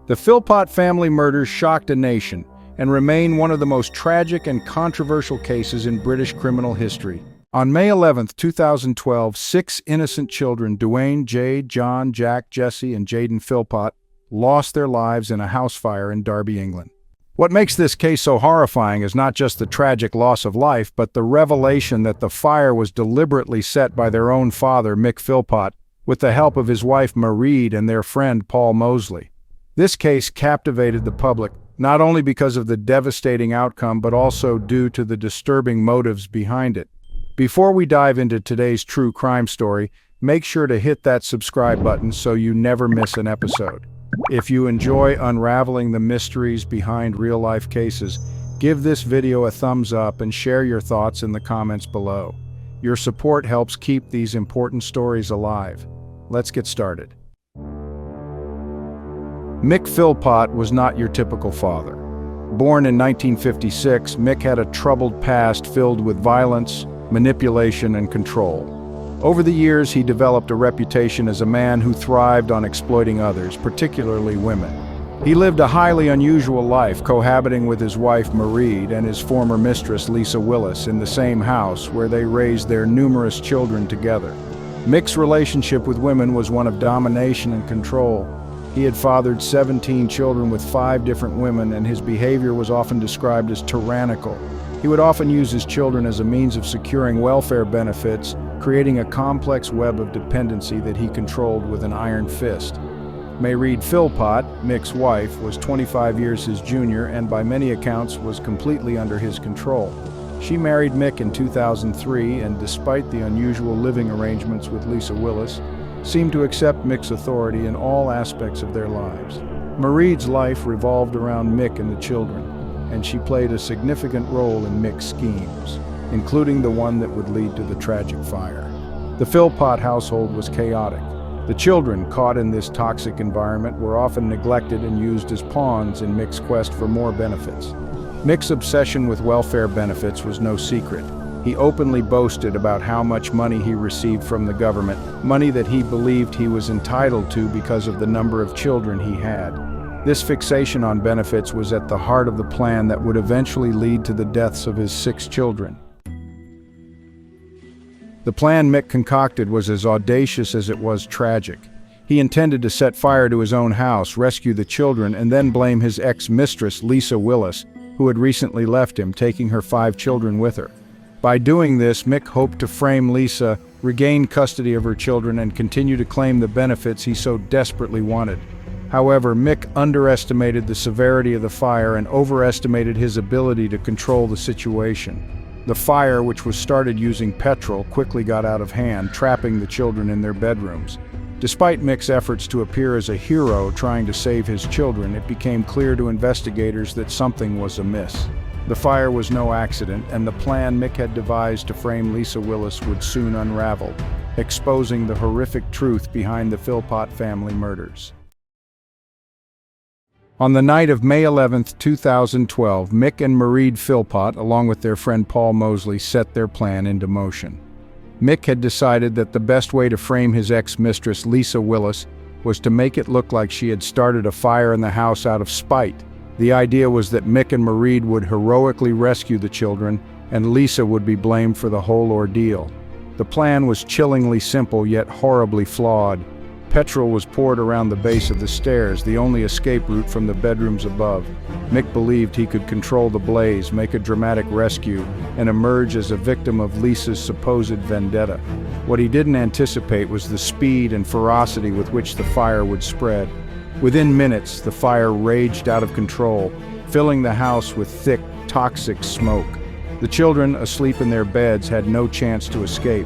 The Philpott family murders shocked a nation and remain one of the most tragic and controversial cases in British criminal history. On May 11, 2012, 6 innocent children, Duane, Jade, John, Jack, Jesse, and Jaden Philpott, lost their lives in a house fire in Derby, England. What makes this case so horrifying is not just the tragic loss of life, but the revelation that the fire was deliberately set by their own father, Mick Philpott, with the help of his wife Mairead and their friend Paul Mosley. This case captivated the public, not only because of the devastating outcome, but also due to the disturbing motives behind it. Before we dive into today's true crime story, make sure to hit that subscribe button so you never miss an episode. If you enjoy unraveling the mysteries behind real-life cases, give this video a thumbs up and share your thoughts in the comments below. Your support helps keep these important stories alive. Let's get started. Mick Philpott was not your typical father. Born in 1956, Mick had a troubled past filled with violence, manipulation, and control. Over the years, he developed a reputation as a man who thrived on exploiting others, particularly women. He lived a highly unusual life, cohabiting with his wife Mairead and his former mistress Lisa Willis in the same house where they raised their numerous children together. Mick's relationship with women was one of domination and control. He had fathered 17 children with 5 different women, and his behavior was often described as tyrannical. He would often use his children as a means of securing welfare benefits, creating a complex web of dependency that he controlled with an iron fist. Mairead Philpott, Mick's wife, was 25 years his junior and by many accounts was completely under his control. She married Mick in 2003 and, despite the unusual living arrangements with Lisa Willis, seemed to accept Mick's authority in all aspects of their lives. Mairead's life revolved around Mick and the children, and she played a significant role in Mick's schemes, including the one that would lead to the tragic fire. The Philpott household was chaotic. The children, caught in this toxic environment, were often neglected and used as pawns in Mick's quest for more benefits. Mick's obsession with welfare benefits was no secret. He openly boasted about how much money he received from the government, money that he believed he was entitled to because of the number of children he had. This fixation on benefits was at the heart of the plan that would eventually lead to the deaths of his 6 children. The plan Mick concocted was as audacious as it was tragic. He intended to set fire to his own house, rescue the children, and then blame his ex-mistress, Lisa Willis, who had recently left him, taking her 5 children with her. By doing this, Mick hoped to frame Lisa, regain custody of her children, and continue to claim the benefits he so desperately wanted. However, Mick underestimated the severity of the fire and overestimated his ability to control the situation. The fire, which was started using petrol, quickly got out of hand, trapping the children in their bedrooms. Despite Mick's efforts to appear as a hero trying to save his children, it became clear to investigators that something was amiss. The fire was no accident, and the plan Mick had devised to frame Lisa Willis would soon unravel, exposing the horrific truth behind the Philpott family murders. On the night of May 11, 2012, Mick and Mairead Philpott, along with their friend Paul Mosley, set their plan into motion. Mick had decided that the best way to frame his ex-mistress, Lisa Willis, was to make it look like she had started a fire in the house out of spite. The idea was that Mick and Mairead would heroically rescue the children, and Lisa would be blamed for the whole ordeal. The plan was chillingly simple, yet horribly flawed. Petrol was poured around the base of the stairs, the only escape route from the bedrooms above. Mick believed he could control the blaze, make a dramatic rescue, and emerge as a victim of Lisa's supposed vendetta. What he didn't anticipate was the speed and ferocity with which the fire would spread. Within minutes, the fire raged out of control, filling the house with thick, toxic smoke. The children, asleep in their beds, had no chance to escape.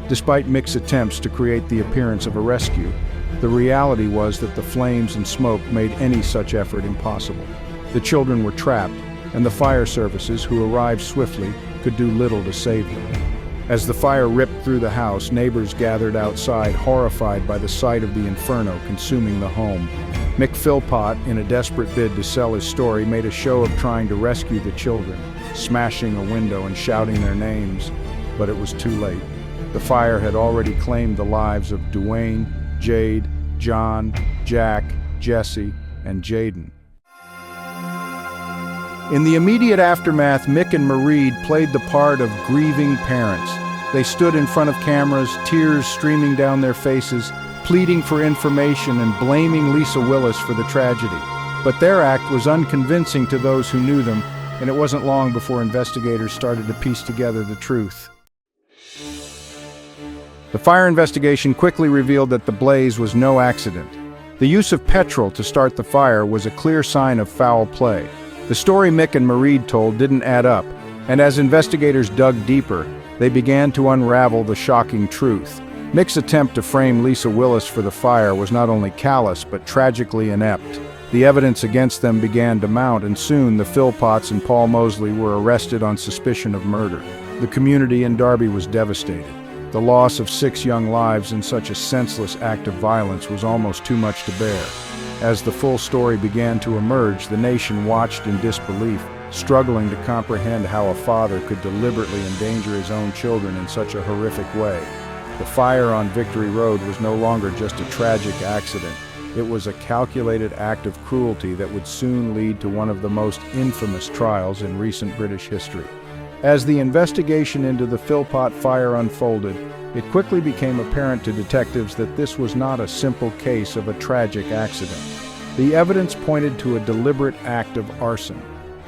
Despite Mick's attempts to create the appearance of a rescue, the reality was that the flames and smoke made any such effort impossible. The children were trapped, and the fire services, who arrived swiftly, could do little to save them. As the fire ripped through the house, neighbors gathered outside, horrified by the sight of the inferno consuming the home. Mick Philpott, in a desperate bid to sell his story, made a show of trying to rescue the children, smashing a window and shouting their names, but it was too late. The fire had already claimed the lives of Duane, Jade, John, Jack, Jesse, and Jaden. In the immediate aftermath, Mick and Mairead played the part of grieving parents. They stood in front of cameras, tears streaming down their faces, pleading for information and blaming Lisa Willis for the tragedy. But their act was unconvincing to those who knew them, and it wasn't long before investigators started to piece together the truth. The fire investigation quickly revealed that the blaze was no accident. The use of petrol to start the fire was a clear sign of foul play. The story Mick and Mairead told didn't add up, and as investigators dug deeper, they began to unravel the shocking truth. Mick's attempt to frame Lisa Willis for the fire was not only callous but tragically inept. The evidence against them began to mount, and soon the Philpotts and Paul Mosley were arrested on suspicion of murder. The community in Derby was devastated. The loss of 6 young lives in such a senseless act of violence was almost too much to bear. As the full story began to emerge, the nation watched in disbelief, struggling to comprehend how a father could deliberately endanger his own children in such a horrific way. The fire on Victory Road was no longer just a tragic accident. It was a calculated act of cruelty that would soon lead to one of the most infamous trials in recent British history. As the investigation into the Philpott fire unfolded, it quickly became apparent to detectives that this was not a simple case of a tragic accident. The evidence pointed to a deliberate act of arson.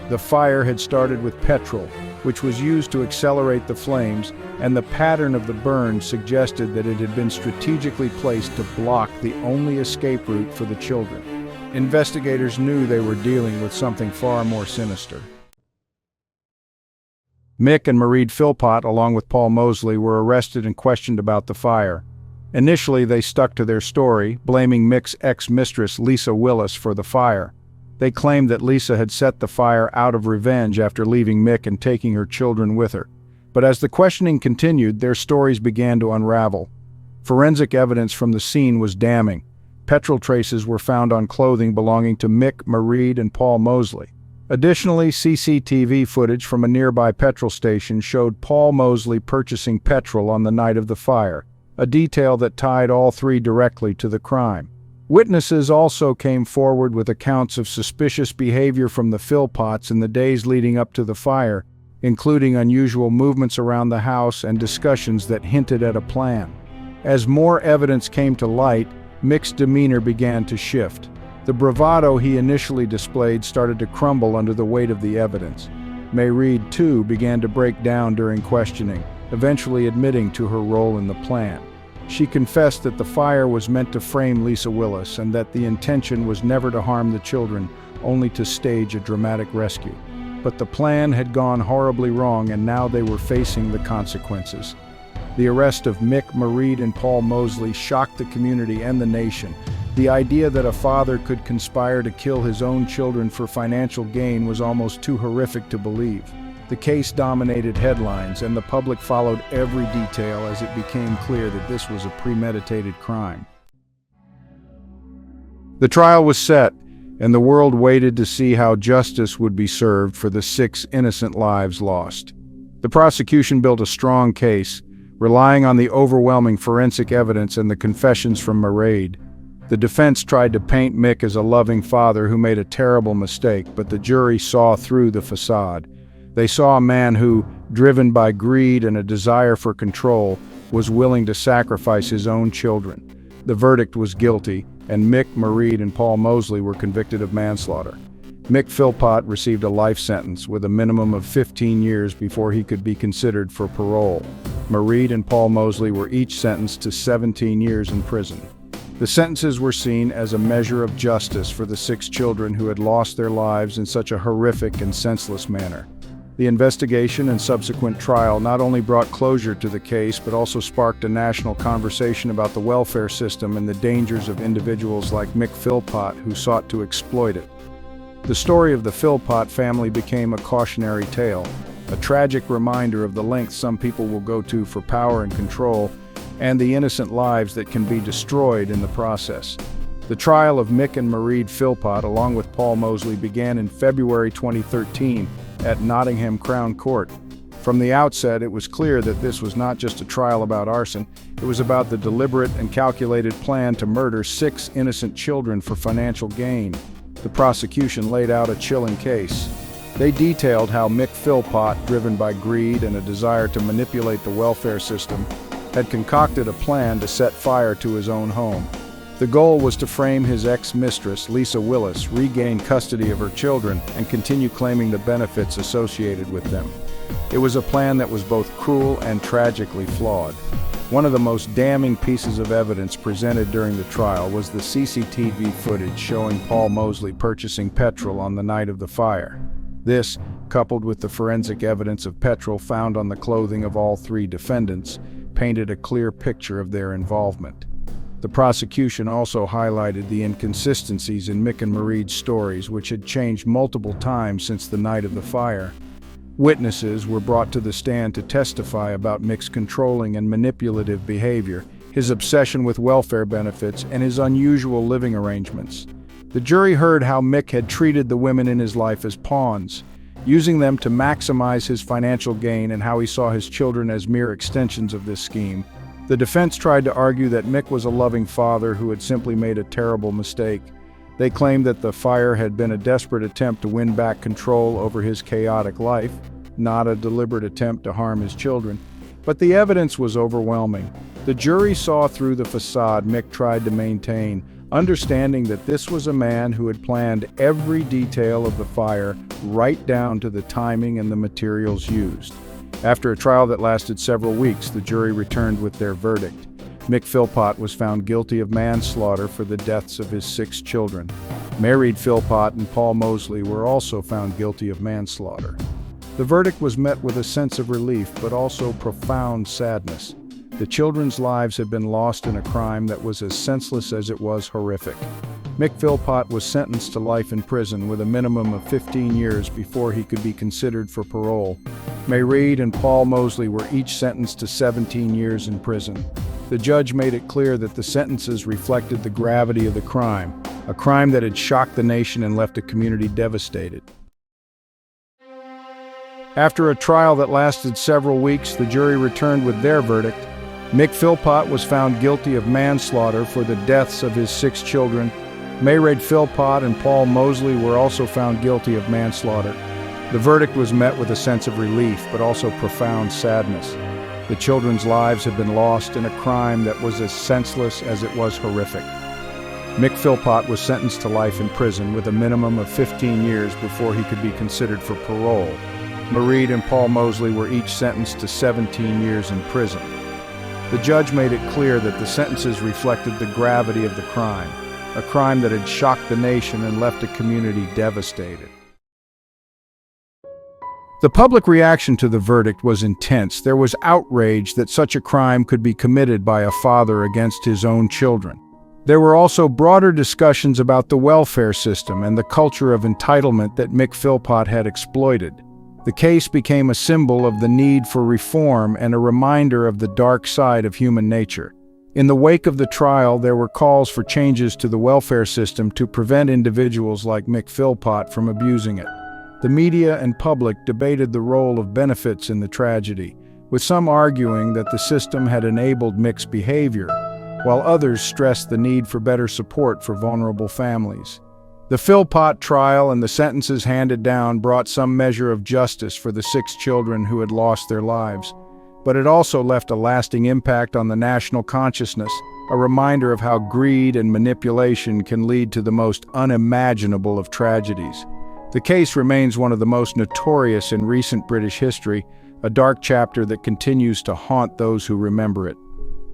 The fire had started with petrol, which was used to accelerate the flames, and the pattern of the burn suggested that it had been strategically placed to block the only escape route for the children. Investigators knew they were dealing with something far more sinister. Mick and Mairead Philpott, along with Paul Mosley, were arrested and questioned about the fire. Initially, they stuck to their story, blaming Mick's ex-mistress Lisa Willis for the fire. They claimed that Lisa had set the fire out of revenge after leaving Mick and taking her children with her. But as the questioning continued, their stories began to unravel. Forensic evidence from the scene was damning. Petrol traces were found on clothing belonging to Mick, Mairead, and Paul Mosley. Additionally, CCTV footage from a nearby petrol station showed Paul Mosley purchasing petrol on the night of the fire, a detail that tied all 3 directly to the crime. Witnesses also came forward with accounts of suspicious behavior from the Philpotts in the days leading up to the fire, including unusual movements around the house and discussions that hinted at a plan. As more evidence came to light, Mick's demeanor began to shift. The bravado he initially displayed started to crumble under the weight of the evidence. Mairead, too, began to break down during questioning, eventually admitting to her role in the plan. She confessed that the fire was meant to frame Lisa Willis and that the intention was never to harm the children, only to stage a dramatic rescue. But the plan had gone horribly wrong, and now they were facing the consequences. The arrest of Mick, Mairead, and Paul Mosley shocked the community and the nation. The idea that a father could conspire to kill his own children for financial gain was almost too horrific to believe. The case dominated headlines, and the public followed every detail as it became clear that this was a premeditated crime. The trial was set, and the world waited to see how justice would be served for the 6 innocent lives lost. The prosecution built a strong case, relying on the overwhelming forensic evidence and the confessions from Mairead. The defense tried to paint Mick as a loving father who made a terrible mistake, but the jury saw through the facade. They saw a man who, driven by greed and a desire for control, was willing to sacrifice his own children. The verdict was guilty, and Mick, Mairead, and Paul Mosley were convicted of manslaughter. Mick Philpott received a life sentence with a minimum of 15 years before he could be considered for parole. Mairead and Paul Mosley were each sentenced to 17 years in prison. The sentences were seen as a measure of justice for the 6 children who had lost their lives in such a horrific and senseless manner. The investigation and subsequent trial not only brought closure to the case, but also sparked a national conversation about the welfare system and the dangers of individuals like Mick Philpott who sought to exploit it. The story of the Philpott family became a cautionary tale, a tragic reminder of the lengths some people will go to for power and control, and the innocent lives that can be destroyed in the process. The trial of Mick and Mairead Philpott, along with Paul Mosley, began in February 2013 at Nottingham Crown Court. From the outset, it was clear that this was not just a trial about arson, it was about the deliberate and calculated plan to murder 6 innocent children for financial gain. the prosecution laid out a chilling case. They detailed how Mick Philpott, driven by greed and a desire to manipulate the welfare system, had concocted a plan to set fire to his own home. The goal was to frame his ex-mistress, Lisa Willis, regain custody of her children, and continue claiming the benefits associated with them. It was a plan that was both cruel and tragically flawed. One of the most damning pieces of evidence presented during the trial was the CCTV footage showing Paul Mosley purchasing petrol on the night of the fire. This, coupled with the forensic evidence of petrol found on the clothing of all three defendants, painted a clear picture of their involvement. The prosecution also highlighted the inconsistencies in Mick and Mairead's stories, which had changed multiple times since the night of the fire. Witnesses were brought to the stand to testify about Mick's controlling and manipulative behavior, his obsession with welfare benefits, and his unusual living arrangements. The jury heard how Mick had treated the women in his life as pawns, using them to maximize his financial gain, and how he saw his children as mere extensions of this scheme. The defense tried to argue that Mick was a loving father who had simply made a terrible mistake. They claimed that the fire had been a desperate attempt to win back control over his chaotic life, not a deliberate attempt to harm his children. But the evidence was overwhelming. The jury saw through the facade Mick tried to maintain, understanding that this was a man who had planned every detail of the fire, right down to the timing and the materials used. After a trial that lasted several weeks, the jury returned with their verdict. Mick Philpott was found guilty of manslaughter for the deaths of his 6 children. Mairead Philpott and Paul Mosley were also found guilty of manslaughter. The verdict was met with a sense of relief, but also profound sadness. The children's lives had been lost in a crime that was as senseless as it was horrific. Mick Philpott was sentenced to life in prison with a minimum of 15 years before he could be considered for parole. Mairead and Paul Mosley were each sentenced to 17 years in prison. The judge made it clear that the sentences reflected the gravity of the crime, a crime that had shocked the nation and left a community devastated. After a trial that lasted several weeks, the jury returned with their verdict. Mick Philpott was found guilty of manslaughter for the deaths of his 6 children. Mairead Philpott and Paul Mosley were also found guilty of manslaughter. The verdict was met with a sense of relief, but also profound sadness. The children's lives had been lost in a crime that was as senseless as it was horrific. Mick Philpott was sentenced to life in prison with a minimum of 15 years before he could be considered for parole. Mairead and Paul Mosley were each sentenced to 17 years in prison. The judge made it clear that the sentences reflected the gravity of the crime, a crime that had shocked the nation and left a community devastated. The public reaction to the verdict was intense. There was outrage that such a crime could be committed by a father against his own children. There were also broader discussions about the welfare system and the culture of entitlement that Mick Philpott had exploited. The case became a symbol of the need for reform and a reminder of the dark side of human nature. In the wake of the trial, there were calls for changes to the welfare system to prevent individuals like Mick Philpott from abusing it. The media and public debated the role of benefits in the tragedy, with some arguing that the system had enabled Mick's behavior, while others stressed the need for better support for vulnerable families. The Philpott trial and the sentences handed down brought some measure of justice for the 6 children who had lost their lives, but it also left a lasting impact on the national consciousness, a reminder of how greed and manipulation can lead to the most unimaginable of tragedies. The case remains one of the most notorious in recent British history, a dark chapter that continues to haunt those who remember it.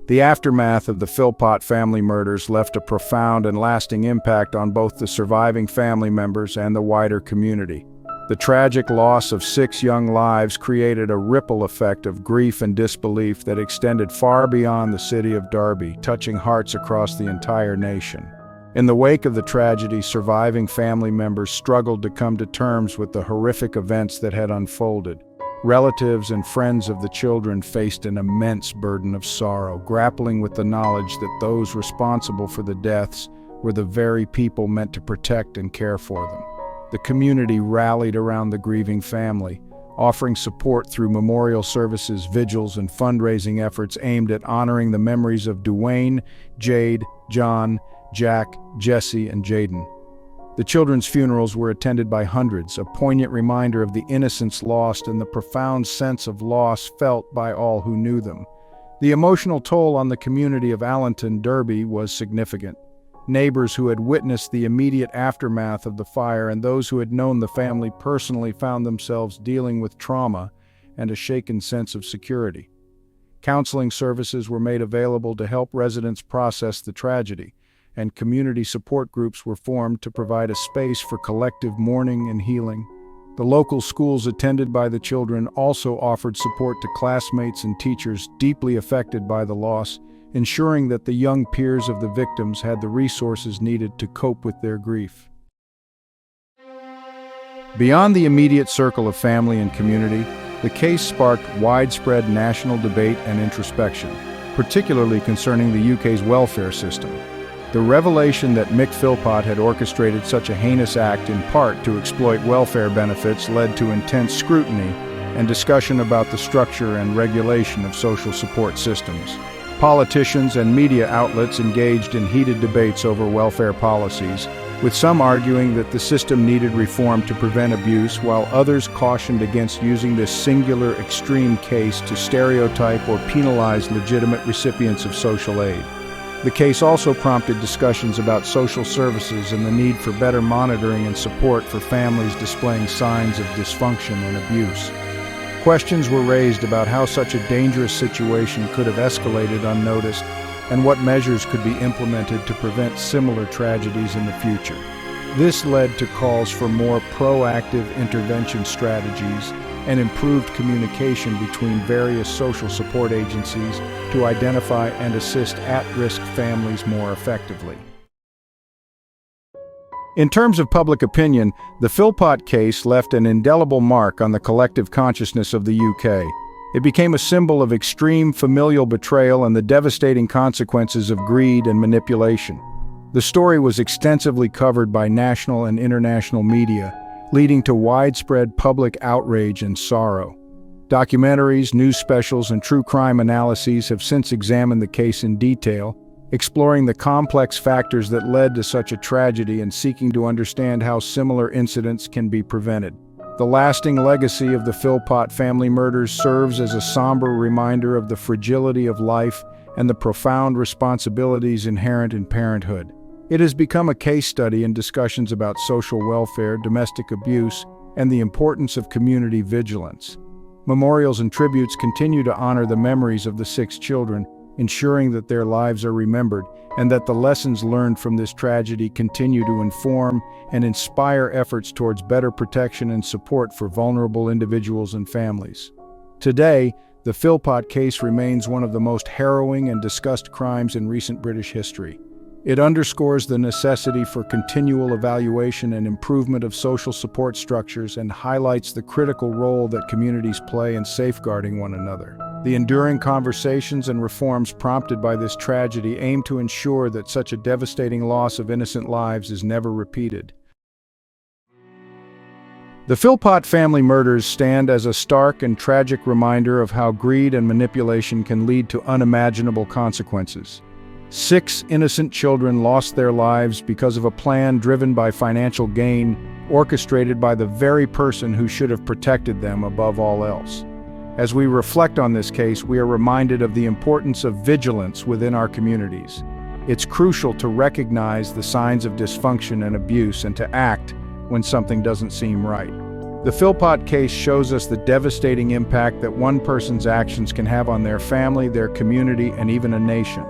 The aftermath of the Philpott family murders left a profound and lasting impact on both the surviving family members and the wider community. The tragic loss of 6 young lives created a ripple effect of grief and disbelief that extended far beyond the city of Derby, touching hearts across the entire nation. In the wake of the tragedy, surviving family members struggled to come to terms with the horrific events that had unfolded. Relatives and friends of the children faced an immense burden of sorrow, grappling with the knowledge that those responsible for the deaths were the very people meant to protect and care for them. The community rallied around the grieving family, offering support through memorial services, vigils, and fundraising efforts aimed at honoring the memories of Duane, Jade, John, Jack, Jesse, and Jaden. The children's funerals were attended by hundreds, a poignant reminder of the innocence lost and the profound sense of loss felt by all who knew them. The emotional toll on the community of Allenton, Derby, was significant. Neighbors who had witnessed the immediate aftermath of the fire and those who had known the family personally found themselves dealing with trauma and a shaken sense of security. Counseling services were made available to help residents process the tragedy, and community support groups were formed to provide a space for collective mourning and healing. The local schools attended by the children also offered support to classmates and teachers deeply affected by the loss, ensuring that the young peers of the victims had the resources needed to cope with their grief. Beyond the immediate circle of family and community, the case sparked widespread national debate and introspection, particularly concerning the UK's welfare system. The revelation that Mick Philpott had orchestrated such a heinous act in part to exploit welfare benefits led to intense scrutiny and discussion about the structure and regulation of social support systems. Politicians and media outlets engaged in heated debates over welfare policies, with some arguing that the system needed reform to prevent abuse, while others cautioned against using this singular extreme case to stereotype or penalize legitimate recipients of social aid. The case also prompted discussions about social services and the need for better monitoring and support for families displaying signs of dysfunction and abuse. Questions were raised about how such a dangerous situation could have escalated unnoticed and what measures could be implemented to prevent similar tragedies in the future. This led to calls for more proactive intervention strategies and improved communication between various social support agencies to identify and assist at-risk families more effectively. In terms of public opinion, the Philpott case left an indelible mark on the collective consciousness of the UK. It became a symbol of extreme familial betrayal and the devastating consequences of greed and manipulation. The story was extensively covered by national and international media, leading to widespread public outrage and sorrow. Documentaries, news specials, and true crime analyses have since examined the case in detail, exploring the complex factors that led to such a tragedy and seeking to understand how similar incidents can be prevented. The lasting legacy of the Philpott family murders serves as a somber reminder of the fragility of life and the profound responsibilities inherent in parenthood. It has become a case study in discussions about social welfare, domestic abuse, and the importance of community vigilance. Memorials and tributes continue to honor the memories of the 6 children, ensuring that their lives are remembered and that the lessons learned from this tragedy continue to inform and inspire efforts towards better protection and support for vulnerable individuals and families. Today, the Philpott case remains one of the most harrowing and discussed crimes in recent British history. It underscores the necessity for continual evaluation and improvement of social support structures and highlights the critical role that communities play in safeguarding one another. The enduring conversations and reforms prompted by this tragedy aim to ensure that such a devastating loss of innocent lives is never repeated. The Philpott family murders stand as a stark and tragic reminder of how greed and manipulation can lead to unimaginable consequences. 6 innocent children lost their lives because of a plan driven by financial gain, orchestrated by the very person who should have protected them above all else. As we reflect on this case, we are reminded of the importance of vigilance within our communities. It's crucial to recognize the signs of dysfunction and abuse and to act when something doesn't seem right. The Philpott case shows us the devastating impact that one person's actions can have on their family, their community, and even a nation.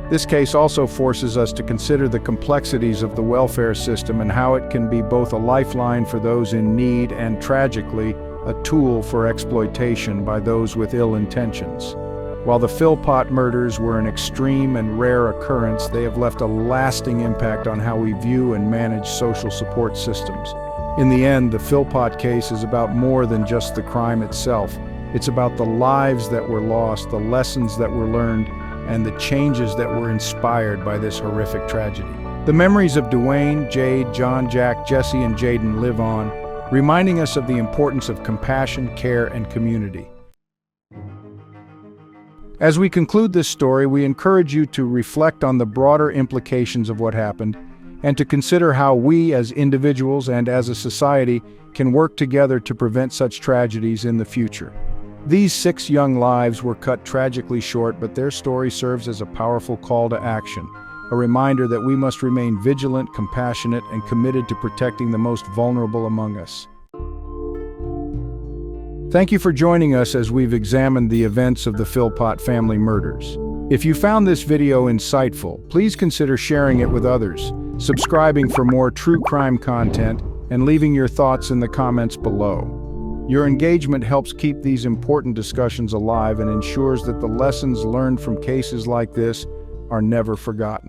This case also forces us to consider the complexities of the welfare system and how it can be both a lifeline for those in need and, tragically, a tool for exploitation by those with ill intentions. While the Philpott murders were an extreme and rare occurrence, they have left a lasting impact on how we view and manage social support systems. In the end, the Philpott case is about more than just the crime itself. It's about the lives that were lost, the lessons that were learned, and the changes that were inspired by this horrific tragedy. The memories of Dwayne, Jade, John, Jack, Jesse, and Jaden live on, reminding us of the importance of compassion, care, and community. As we conclude this story, we encourage you to reflect on the broader implications of what happened and to consider how we as individuals and as a society can work together to prevent such tragedies in the future. These 6 young lives were cut tragically short, but their story serves as a powerful call to action, a reminder that we must remain vigilant, compassionate, and committed to protecting the most vulnerable among us. Thank you for joining us as we've examined the events of the Philpott family murders. If you found this video insightful, please consider sharing it with others, subscribing for more true crime content, and leaving your thoughts in the comments below. Your engagement helps keep these important discussions alive and ensures that the lessons learned from cases like this are never forgotten.